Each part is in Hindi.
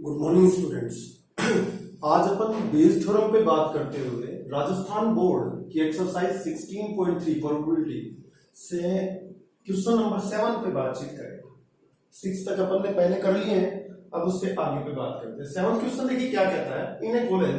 Good morning students. आज अपन बेस थ्योरम पे बात करते हुए राजस्थान बोर्ड की एक्सरसाइज 16.3 प्रोबेबिलिटी से क्वेश्चन नंबर 7 पे बातचीत करेंगे। 6 तक अपन ने पहले कर लिए हैं, अब उससे आगे पे बात करते हैं। 7th क्वेश्चन देखिए क्या कहता है। In a college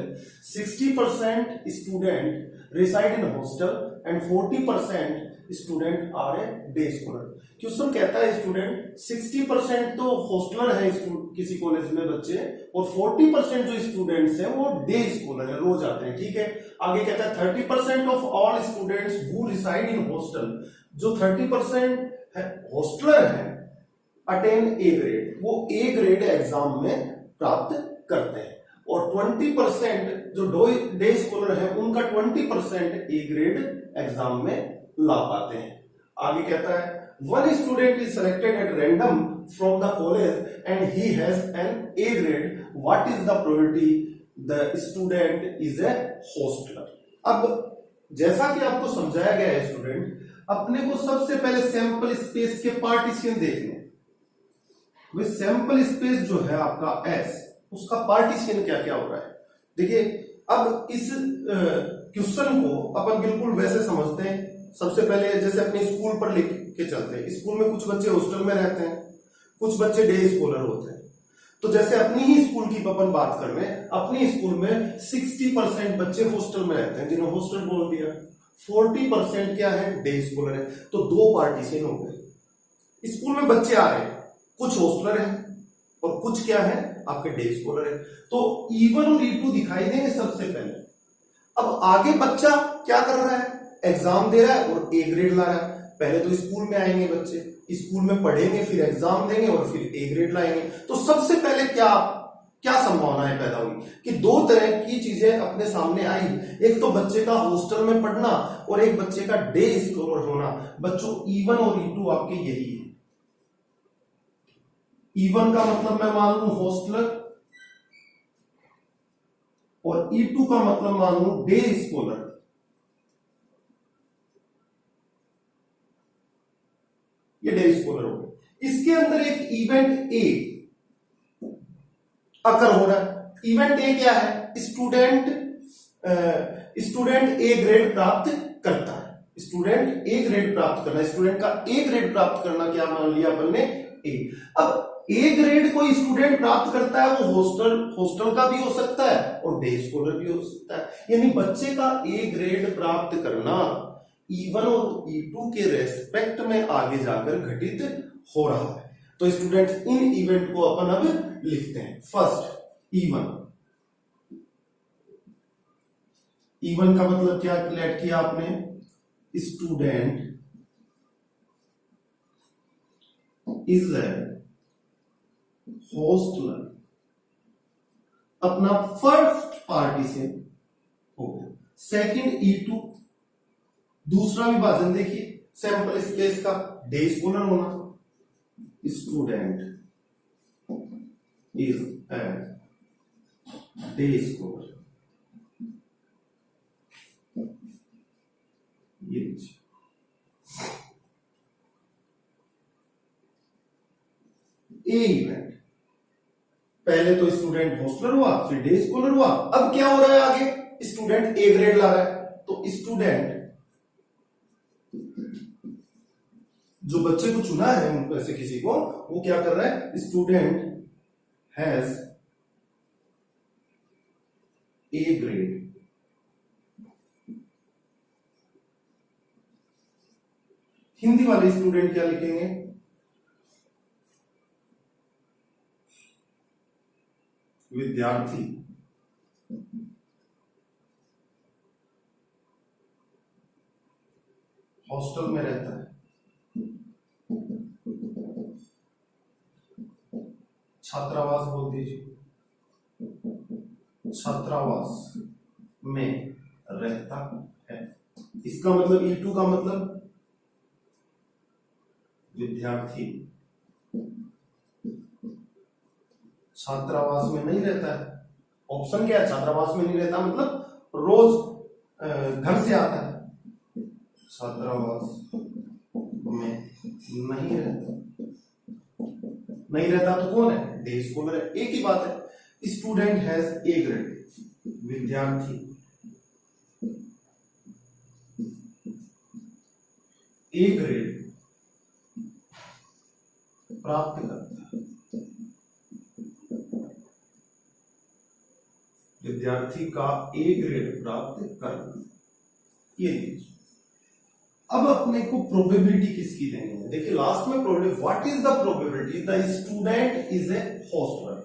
60% student reside in hostel and 40% student are a day scholar. Question कहता है स्टूडेंट 60% तो हॉस्टलर है किसी कॉलेज में बच्चे, और 40% जो स्टूडेंट्स हैं वो डे स्कॉलर है, रोज आते हैं। ठीक है, आगे कहता है 30% of all students who reside in hostel, जो 30% हॉस्टलर है अटेन ए ग्रेड, वो ए ग्रेड एग्जाम में प्राप्त करते हैं, और 20% जो डे स्कॉलर है उनका 20% ए ग्रेड एग्जाम में ला पाते हैं। आगे कहता है one student is selected at random from the college and he has an A grade, what is the probability the student is a hosteller. अब जैसा कि आपको समझाया गया है स्टूडेंट, अपने को सबसे पहले सैंपल स्पेस के पार्टीशन देखने। वे सैंपल स्पेस जो है आपका एस, उसका पार्टीशन क्या क्या हो रहा है। देखिए अब इस क्वेश्चन को अपन बिल्कुल वैसे समझते हैं। सबसे पहले जैसे अपने स्कूल पर लिख के चलते हैं। स्कूल में कुछ बच्चे हॉस्टल में रहते हैं, कुछ बच्चे डे स्कॉलर होते हैं। तो जैसे अपनी ही स्कूल की अपन बात कर रहे हैं, अपनी स्कूल में 60% बच्चे हॉस्टल में रहते हैं, जिन्होंने हॉस्टल बोल दिया। 40% क्या है, डे स्कॉलर है। तो दो पार्टीशन हो गए। स्कूल में बच्चे आ रहे हैं, कुछ हॉस्टलर है और कुछ क्या है आपके डे स्कॉलर है। तो E1 और E2 दिखाई देंगे सबसे पहले। अब आगे बच्चा क्या कर रहा है, एग्जाम दे रहा है और ए ग्रेड ला रहा है। पहले तो स्कूल में आएंगे बच्चे, स्कूल में पढ़ेंगे, फिर एग्जाम देंगे और फिर ए ग्रेड लाएंगे। तो सबसे पहले क्या संभावनाएं पैदा हुई कि दो तरह की चीजें अपने सामने आई। एक तो बच्चे का हॉस्टल में पढ़ना और एक बच्चे का डे स्कॉलर होना। बच्चों E1 और E2 आपके यही है। E1 का मतलब मैं मान लू हॉस्टलर और E2 का मतलब मान लू डे स्कॉलर। ये डे स्कॉलर हो गए। इसके अंदर एक इवेंट ए अकर हो रहा है। इवेंट ए क्या है, स्टूडेंट ए ग्रेड प्राप्त करता है। स्टूडेंट ए ग्रेड प्राप्त करना, स्टूडेंट का ए ग्रेड प्राप्त करना क्या मान लिया अपन ने, ए। अब ए ग्रेड कोई स्टूडेंट प्राप्त करता है, वो हॉस्टल का भी हो सकता है और डे स्कॉलर भी हो सकता है। यानी बच्चे का ए ग्रेड प्राप्त करना E1 और E2 के रेस्पेक्ट में आगे जाकर घटित हो रहा है। तो स्टूडेंट इन इवेंट को अपन अब लिखते हैं। फर्स्ट E1, E1 का मतलब क्या लेट किया आपने, स्टूडेंट इज ए हॉस्टलर। अपना फर्स्ट पार्टीशन हो गया। सेकंड E2, दूसरा विभाजन देखिए सैंपल स्पेस का, डे स्कॉलर होना। Student is A day scholar. ये ए इवेंट, पहले तो स्टूडेंट हॉस्टलर हुआ, फिर डे स्कॉलर हुआ। अब क्या हो रहा है आगे, स्टूडेंट ए ग्रेड ला रहा है। तो स्टूडेंट जो बच्चे को चुना है उनमें से किसी को, वो क्या कर रहा है, student has A grade. Hindi वाले स्टूडेंट क्या लिखेंगे, विद्यार्थी हॉस्टल में रहता है। छात्रावास बोल दीजिए, छात्रावास में रहता है। इसका मतलब E2 का मतलब विद्यार्थी छात्रावास में नहीं रहता है। ऑप्शन क्या है, छात्रावास में नहीं रहता मतलब रोज घर से आता है। छात्रावास में नहीं रहता, नहीं रहता तो कौन है, डे स्कॉलर है। एक ही बात है। स्टूडेंट हैज ए ग्रेड, विद्यार्थी ए ग्रेड प्राप्त करता है, विद्यार्थी का ए ग्रेड प्राप्त करना, ये चीज। अब अपने को प्रोबेबिलिटी किसकी देनी है? देखिए लास्ट में probability, what is the probability the student is A hosteller.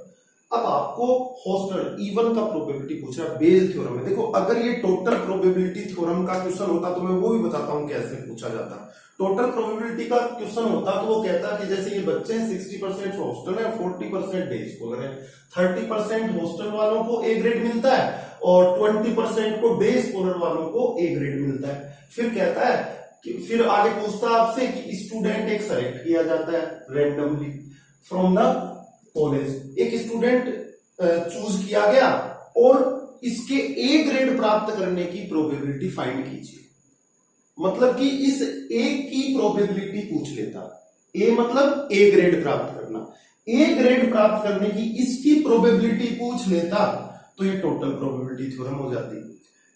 अब आपको होस्टलर इवन का प्रोबेबिलिटी पूछ रहा है बेल थ्योरम में। देखो अगर ये टोटल प्रोबेबिलिटी थ्योरम का क्वेश्चन होता तो मैं वो भी बताता हूं कैसे पूछा जाता। टोटल प्रोबेबिलिटी का क्वेश्चन होता तो वो कहता कि जैसे ये बच्चे हैं 60% हॉस्टल है, 40% डे स्कॉलर है, 30% हॉस्टल वालों को ए ग्रेड मिलता है और 20% को डे स्कॉलर वालों को ए ग्रेड मिलता है। फिर कहता है कि फिर आगे पूछता है आपसे कि स्टूडेंट एक सेलेक्ट किया जाता है रैंडमली फ्रॉम द कॉलेज, एक स्टूडेंट चूज किया गया और इसके ए ग्रेड प्राप्त करने की प्रोबेबिलिटी फाइंड कीजिए। मतलब कि इस ए की प्रोबेबिलिटी पूछ लेता, ए मतलब ए ग्रेड प्राप्त करना, ए ग्रेड प्राप्त करने की इसकी प्रोबेबिलिटी पूछ लेता तो ये टोटल प्रोबेबिलिटी थ्योरम हो जाती।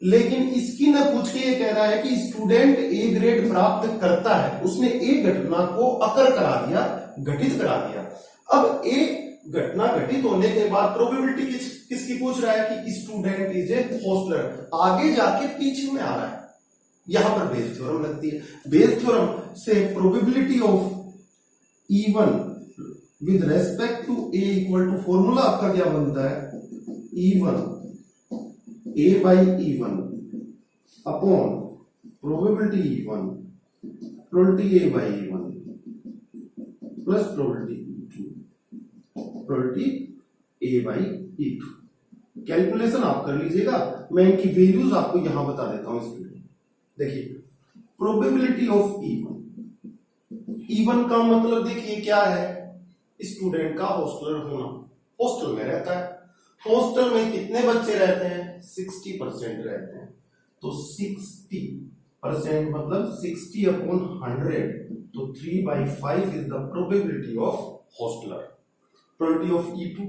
लेकिन इसकी न पूछ के ये कह रहा है कि स्टूडेंट ए ग्रेड प्राप्त करता है, उसने ए घटना को अकर करा दिया, घटित करा दिया। अब ए घटना घटित होने के बाद प्रोबेबिलिटी किसकी पूछ रहा है कि स्टूडेंट इज ए होस्टलर, आगे जाके पीछे में आ रहा है, यहां पर बेस थ्योरम लगती है। बेस थ्योरम से probability of E one with respect to A equal to, formula आपका क्या बनता है, E one A by E one upon probability E one probability A by E one plus probability A by E two. Calculation आप कर लीजिएगा, मैं इनकी वैल्यूज आपको यहां बता देता हूं इसके लिए। देखिए प्रोबेबिलिटी ऑफ इवन, इवन का मतलब देखिए क्या है, स्टूडेंट का हॉस्टलर होना, हॉस्टल में रहता है, हॉस्टल में कितने बच्चे रहते हैं, 60% रहते हैं, तो 60% मतलब 60 अपॉन 100, तो 3/5 is the probability of hosteller. Probability of E2,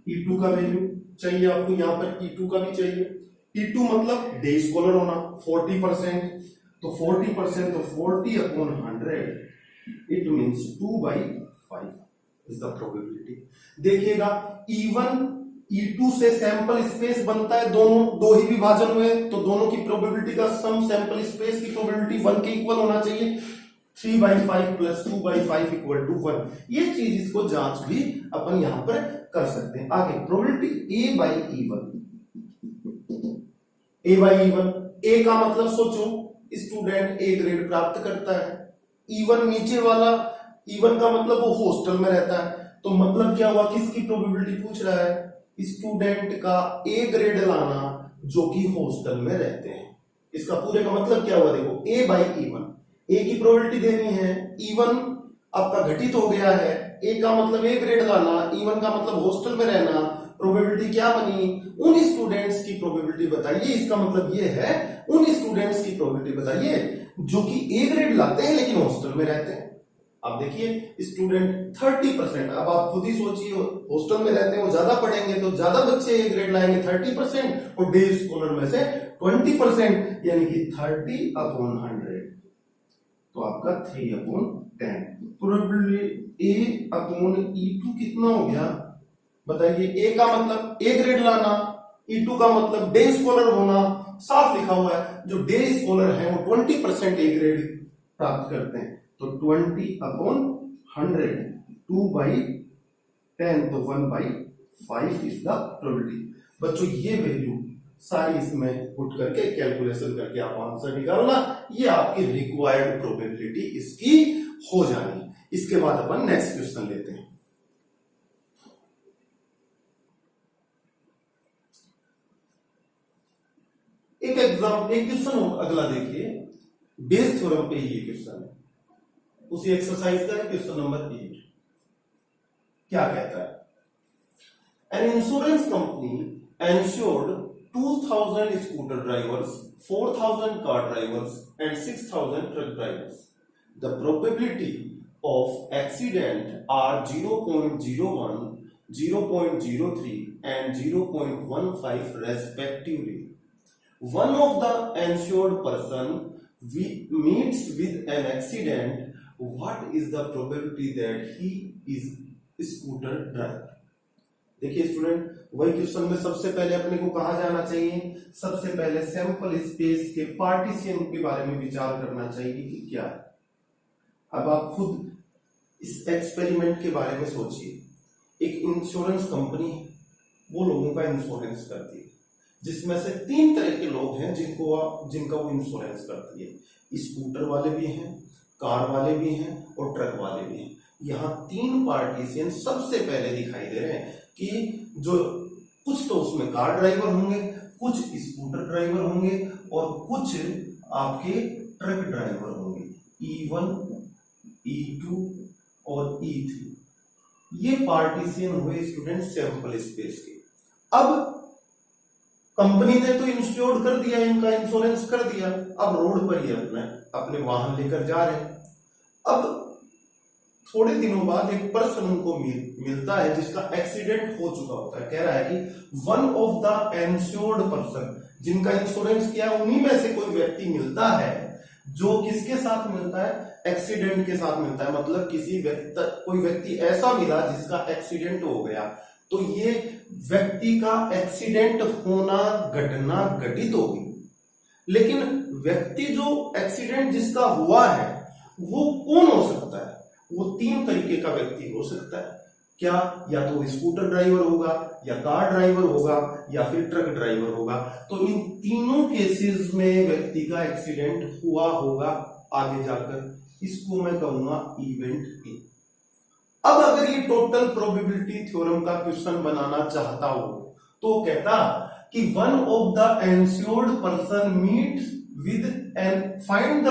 E2 का वैल्यू चाहिए आपको, यहां पर E2 का भी चाहिए। E2 मतलब डे स्कॉलर होना 40%, तो 40% तो 40 upon 100, it means 2/5 is the probability. देखिएगा E1 E2 से सैंपल स्पेस बनता है, दोनों दो ही विभाजन हुए तो दोनों की प्रोबेबिलिटी का सम सैंपल स्पेस की प्रोबेबिलिटी 1 के इक्वल होना चाहिए। 3/5 प्लस 2/5 इक्वल टू 1, ये चीज इसको जांच भी अपन यहां पर कर सकते हैं। आगे probability A by E one, A by E one, A का मतलब सोचो स्टूडेंट ए ग्रेड प्राप्त करता है, इवन नीचे वाला, इवन का मतलब वो हॉस्टल में रहता है, तो मतलब क्या हुआ, किसकी प्रोबेबिलिटी पूछ रहा है, स्टूडेंट का ए ग्रेड लाना जो कि हॉस्टल में रहते हैं। इसका पूरे का मतलब क्या हुआ, देखो ए बाई इवन, ए की प्रोबेबिलिटी देनी है, इवन आपका घटित हो गया है, ए का मतलब ए ग्रेड लाना, इवन का मतलब हॉस्टल में रहना, प्रोबेबिलिटी क्या बनी, उन स्टूडेंट्स की प्रोबेबिलिटी बताइए। इसका मतलब ये है उन स्टूडेंट्स की प्रोबेबिलिटी बताइए जो कि ए ग्रेड लाते हैं लेकिन हॉस्टल में रहते हैं। अब देखिए स्टूडेंट 30%, अब आप खुद ही सोचिए, हॉस्टल में रहते हैं वो ज्यादा पढ़ेंगे तो ज्यादा बच्चे ए ग्रेड लाएंगे 30%, और डे स्कॉलर में से 20%, यानी कि 30 अपॉन 100, तो आपका 3 upon 10। Probability A upon E2 कितना हो गया बताइए, ए का मतलब ए ग्रेड लाना, E2 का मतलब डे स्कॉलर होना, साफ लिखा हुआ है, जो डे स्कॉलर है वो 20% ए ग्रेड प्राप्त करते हैं, तो 20 अपॉन 100, 2/10, तो 1/5 इज द प्रोबेबिलिटी। बच्चों ये वैल्यू सारी इसमें पुट करके कैलकुलेशन करके आप आंसर निकालना, ये आपकी रिक्वायर्ड प्रोबेबिलिटी इसकी हो जानी। इसके बाद अपन नेक्स्ट क्वेश्चन लेते हैं। एक क्वेश्चन अगला देखिए, बेस थ्योरम पे ये क्वेश्चन है, उसी एक्सरसाइज का है, क्वेश्चन नंबर 8। क्या कहता है, an insurance company ensured 2000 scooter drivers, 4000 car drivers and 6000 truck drivers. The probability of accident are 0.01 0.03 and 0.15 respectively. One of the insured person meets with an accident. What is the probability that he is scooter driver? देखिए स्टूडेंट, वही क्वेश्चन में सबसे पहले अपने को कहा जाना चाहिए, सबसे पहले सैंपल स्पेस के पार्टीशन के बारे में विचार करना चाहिए कि क्या है। अब आप खुद इस एक्सपेरिमेंट के बारे में सोचिए। एक इंश्योरेंस कंपनी वो लोगों का इंश्योरेंस करती है, जिसमें से 3 तरह के लोग हैं जिनका वो इंश्योरेंस करती है। स्कूटर वाले भी हैं, कार वाले भी हैं और ट्रक वाले भी हैं। यहाँ 3 पार्टीशन सबसे पहले दिखाई दे रहे हैं कि जो कुछ तो उसमें कार ड्राइवर होंगे, कुछ स्कूटर ड्राइवर होंगे और कुछ आपके ट्रक ड्राइवर होंगे। E1, E2 और E3 ये पार्टीशन हुए स्टूडेंट सैंपल स्पेस के। अब कंपनी ने तो इंश्योर्ड कर दिया, इनका इंश्योरेंस कर दिया। अब रोड पर ही अपने वाहन लेकर जा रहे हैं। अब थोड़े दिनों बाद एक पर्सन उनको मिलता है जिसका एक्सीडेंट हो चुका होता है। कह रहा है कि one of the insured person, जिनका इंश्योरेंस किया है, उन्हीं में से कोई व्यक्ति मिलता है जो किसके साथ मिलता है, एक्सीडेंट के साथ मिलता है। मतलब कोई व्यक्ति ऐसा मिला जिसका एक्सीडेंट हो गया, तो ये व्यक्ति का एक्सीडेंट होना घटना घटित होगी। लेकिन व्यक्ति जो एक्सीडेंट जिसका हुआ है वो कौन हो सकता है? वो 3 तरीके का व्यक्ति हो सकता है। क्या? या तो स्कूटर ड्राइवर होगा, या कार ड्राइवर होगा, या फिर ट्रक ड्राइवर होगा। तो इन तीनों केसेस में व्यक्ति का एक्सीडेंट हुआ होगा आगे जाकर। इसको मैं कहूंगा इवेंट ए। अब अगर ये टोटल प्रोबेबिलिटी थ्योरम का क्वेश्चन बनाना चाहता हो तो कहता कि one of the insured person meets with and find the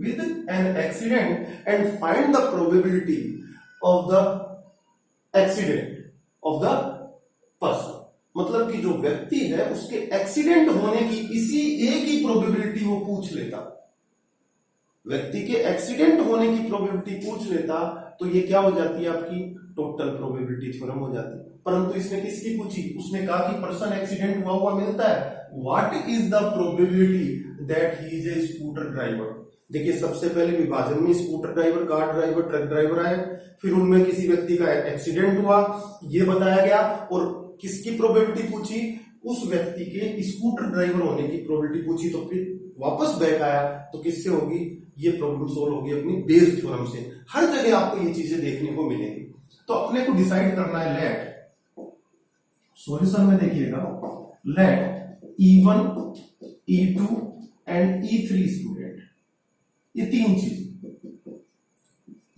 with an accident and find the probability of the accident of the person। मतलब कि जो व्यक्ति है उसके एक्सीडेंट होने की इसी एक ही प्रोबेबिलिटी वो पूछ लेता। व्यक्ति के एक्सीडेंट होने की प्रोबेबिलिटी पूछ लेता तो ये क्या हो जाती है, आपकी टोटल प्रोबेबिलिटी थ्योरम हो जाती है। परंतु इसने किसकी पूछी? उसने कहा कि पर्सन एक्सीडेंट हुआ मिलता है, what is the probability that he is a scooter driver. देखिए, सबसे पहले विभाजन में scooter driver, car driver, truck driver आए, फिर उनमें किसी व्यक्ति का एक्सीडेंट हुआ ये बताया गया, और किसकी प्रोबेबिलिटी पूछी? उस व्यक्ति के स्कूटर ड्राइवर होने की प्रोबेबिलिटी पूछी। तो फिर वापस बैक आया तो किससे होगी? ये प्रॉब्लम सोल्व होगी अपनी बेस थ्योरम से। हर जगह आपको ये चीजें देखने को मिलेंगी। तो अपने को डिसाइड करना है, लेट सॉल्यूशन में देखिएगा, late E1, E2 and E3 student, ये 3 चीज।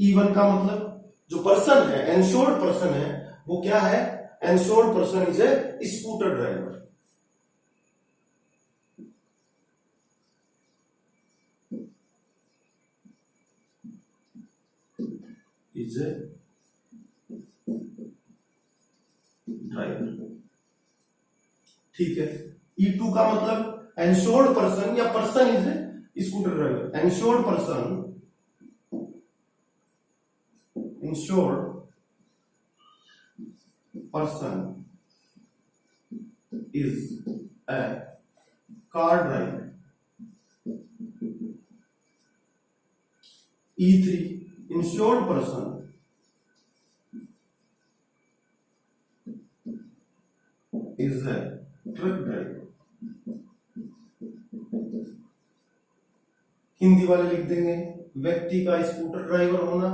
E1 का मतलब जो पर्सन है, इंश्योर्ड पर्सन है, वो क्या है? Insured person is a scooter driver. Is a driver, ठीक है। E2 का मतलब इंश्योर्ड पर्सन या person is a scooter driver. Insured person, insured person is a car driver. E3 insured person is a truck driver. Hindi वाले लिख देंगे व्यक्ति का स्कूटर ड्राइवर होना,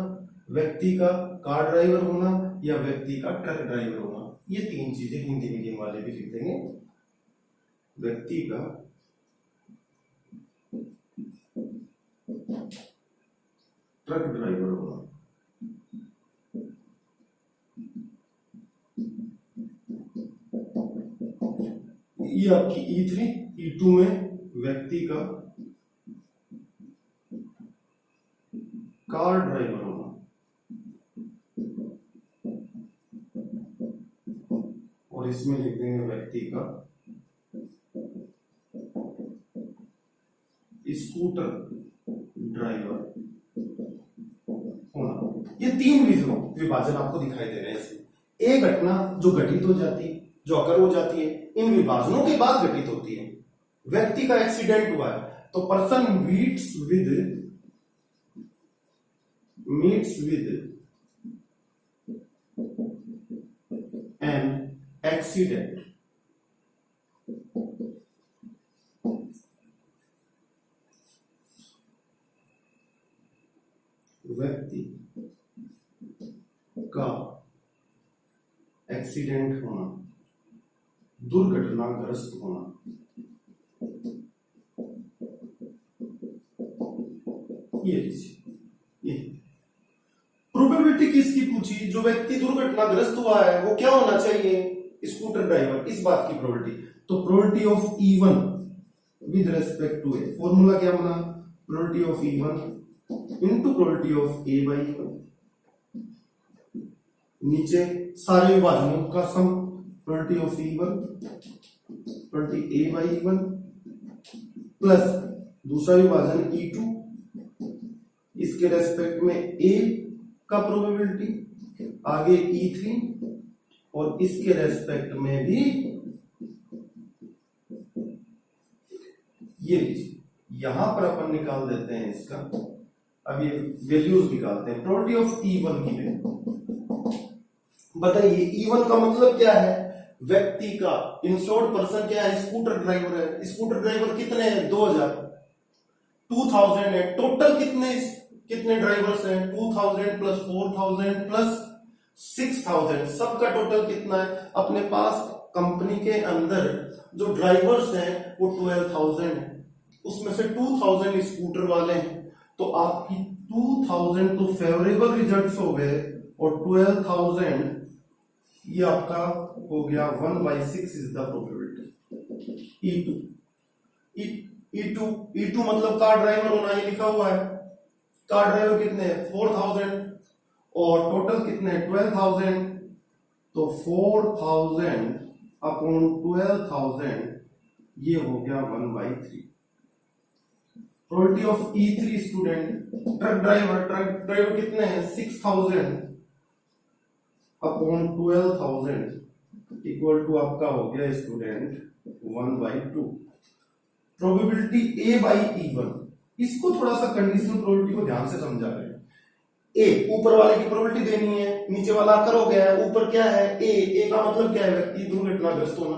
व्यक्ति का कार ड्राइवर होना या व्यक्ति का ट्रक ड्राइवर होना। ये 3 चीजें हिंदी मीडियम वाले भी लिख देंगे, व्यक्ति का ट्रक ड्राइवर होना। ये आपकी E3, E2 में व्यक्ति का कार ड्राइवर होना, और इसमें लिख देंगे व्यक्ति का स्कूटर ड्राइवर होना। ये तीन विभाजन आपको दिखाई दे रहे हैं इसमें। ए घटना जो घटित हो जाती है, जो अकर हो जाती है, इन विभाजनों के बाद घटित होती है। व्यक्ति का एक्सीडेंट हुआ है तो person meets with an accident. व्यक्ति का एक्सीडेंट होना, दुर्घटनाग्रस्त होना, ये प्रोबेबिलिटी किसकी पूछी? जो व्यक्ति दुर्घटनाग्रस्त हुआ है वो क्या होना चाहिए? Scooter driver. इस बात की प्रोबेबिलिटी, तो probability of E1 with respect to A, formula क्या बना? Probability of E1 into probability of A by E1। नीचे सारे विभाजनों का sum, probability of E1 probability A by E1 plus दूसरा विभाजन E2, इसके रेस्पेक्ट में A का प्रोबेबिलिटी, आगे E3 और इसके रेस्पेक्ट में भी ये लीजिए, यहां पर अपन निकाल देते हैं इसका। अब ये वैल्यूज निकालते हैं। प्रोबेबिलिटी ऑफ E1 की वैल्यू बताइए। E1 का मतलब क्या है? व्यक्ति का, इंश्योर्ड पर्सन क्या है? स्कूटर ड्राइवर है। स्कूटर ड्राइवर कितने हैं? 2000 है। टोटल कितने ड्राइवर्स हैं? 2000 प्लस 4000 प्लस 6000, सबका टोटल कितना है? अपने पास कंपनी के अंदर जो ड्राइवर्स हैं वो 12000 है, उसमें से 2000 स्कूटर वाले हैं, तो आपकी 2000 तो फेवरेबल रिजल्ट्स हो गए और 12000 ये आपका हो गया 1/6 इज द प्रोबेबिलिटी। E2 मतलब कार ड्राइवर होना, ये लिखा हुआ है। कार ड्राइवर कितने हैं? 4000 और टोटल कितने हैं? 12000, तो 4000 अपॉन 12000 ये हो गया 1/3। Probability of E3 student, truck driver कितने हैं? 6000 अपॉन 12000 इक्वल टू आपका हो गया student 1/2। Probability A by E1, इसको थोड़ा सा कंडीशनल प्रोबेबिलिटी को ध्यान से समझा रहे हैं। ए ऊपर वाले की प्रोबेबिलिटी देनी है, नीचे वाला आकर हो गया है, ऊपर क्या है? ए का मतलब क्या है? व्यक्ति दुर्घटनाग्रस्त होना,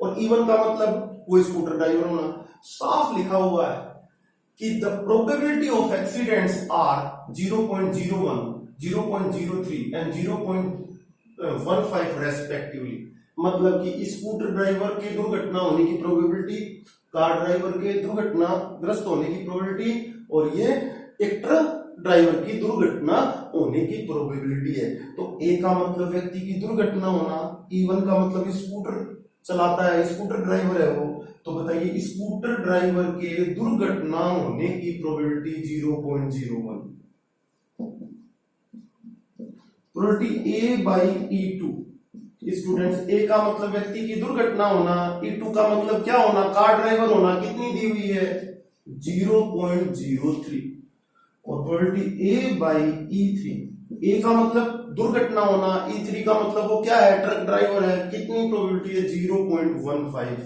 और E1 का मतलब वो स्कूटर ड्राइवर होना। साफ लिखा हुआ है कि the probability of accidents are 0.01, 0.03 and 0.15 respectively. मतलब कि स्कूटर ड्राइवर के दुर्घटना होने की प्रोबेबिलिटी, कार ड्राइवर के दुर्घटनाग्रस्त होने की प्रोबेबिलिटी, और ये एक ट्रक ड्राइवर की दुर्घटना होने की प्रोबेबिलिटी है। तो ए का मतलब व्यक्ति की दुर्घटना होना, E1 का मतलब स्कूटर चलाता है, स्कूटर ड्राइवर है वो, तो बताइए स्कूटर ड्राइवर के दुर्घटना होने की probability 0.01। Probability A by E2, students A का मतलब व्यक्ति की दुर्घटना होना, E2 का मतलब क्या होना? कार ड्राइवर होना। कितनी दी हुई है? 0.03। और प्रोबेबिलिटी A बाई E3, ए का मतलब दुर्घटना होना, E3 का मतलब वो क्या है? ट्रक ड्राइवर है। कितनी प्रोबेबिलिटी है? 0.15।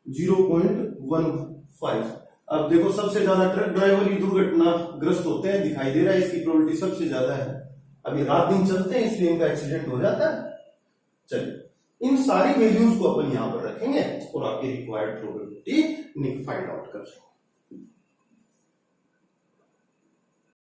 0.15। अब देखो सबसे ज्यादा ट्रक ड्राइवर ही दुर्घटनाग्रस्त होते हैं, दिखाई दे रहा है, इसकी प्रोबेबिलिटी सबसे ज्यादा है। अभी रात दिन चलते हैं इसलिए इनका एक्सीडेंट हो जाता है। चलिए इन सारी वैल्यूज को अपन यहां पर रखेंगे और आपकी रिक्वायर्ड प्रोबेबिलिटी फाइंड आउट कर लेंगे।